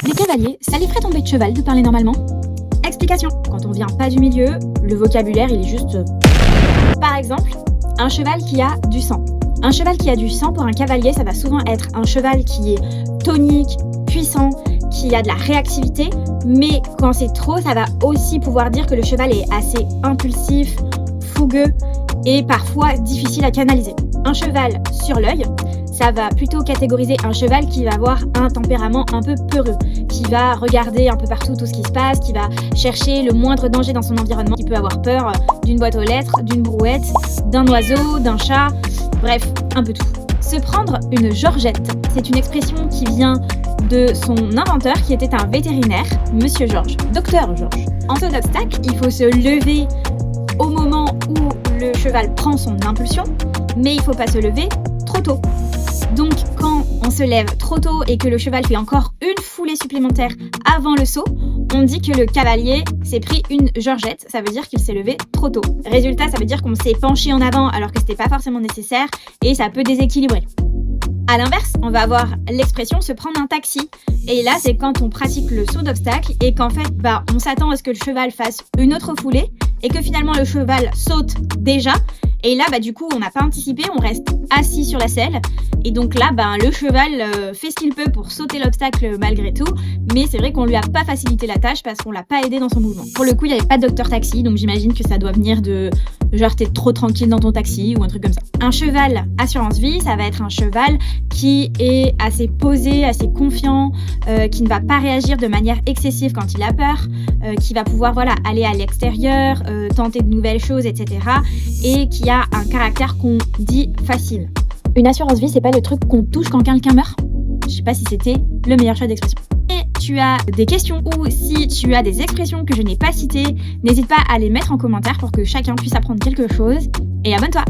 Les cavaliers, ça les ferait tomber de cheval de parler normalement? Explication. Quand on vient pas du milieu, le vocabulaire il est juste... Par exemple, un cheval qui a du sang. Un cheval qui a du sang pour un cavalier, ça va souvent être un cheval qui est tonique, puissant, qui a de la réactivité, mais quand c'est trop, ça va aussi pouvoir dire que le cheval est assez impulsif, fougueux et parfois difficile à canaliser. Un cheval sur l'œil, ça va plutôt catégoriser un cheval qui va avoir un tempérament un peu peureux, qui va regarder un peu partout tout ce qui se passe, qui va chercher le moindre danger dans son environnement, qui peut avoir peur d'une boîte aux lettres, d'une brouette, d'un oiseau, d'un chat, bref, un peu tout. Se prendre une Georgette, c'est une expression qui vient de son inventeur qui était un vétérinaire, Monsieur Georges, Docteur Georges. En saut d'obstacle, il faut se lever au moment où le cheval prend son impulsion, mais il ne faut pas se lever trop tôt. Donc quand on se lève trop tôt et que le cheval fait encore une foulée supplémentaire avant le saut, on dit que le cavalier s'est pris une Georgette, ça veut dire qu'il s'est levé trop tôt. Résultat, ça veut dire qu'on s'est penché en avant alors que c'était pas forcément nécessaire et ça peut déséquilibrer. A l'inverse, on va avoir l'expression se prendre un taxi. Et là, c'est quand on pratique le saut d'obstacle et qu'en fait, on s'attend à ce que le cheval fasse une autre foulée et que finalement le cheval saute déjà. Et là, du coup, on n'a pas anticipé, on reste assis sur la selle. Et donc là, le cheval fait ce qu'il peut pour sauter l'obstacle malgré tout. Mais c'est vrai qu'on lui a pas facilité la tâche parce qu'on l'a pas aidé dans son mouvement. Pour le coup, il n'y avait pas de docteur taxi, donc j'imagine que ça doit venir de genre t'es trop tranquille dans ton taxi ou un truc comme ça. Un cheval assurance vie, ça va être un cheval qui est assez posé, assez confiant, qui ne va pas réagir de manière excessive quand il a peur, qui va pouvoir aller à l'extérieur, tenter de nouvelles choses, etc. et qui a un caractère qu'on dit facile. Une assurance vie, c'est pas le truc qu'on touche quand quelqu'un meurt? Je sais pas si c'était le meilleur choix d'expression. Si tu as des questions ou si tu as des expressions que je n'ai pas citées, n'hésite pas à les mettre en commentaire pour que chacun puisse apprendre quelque chose. Et abonne-toi!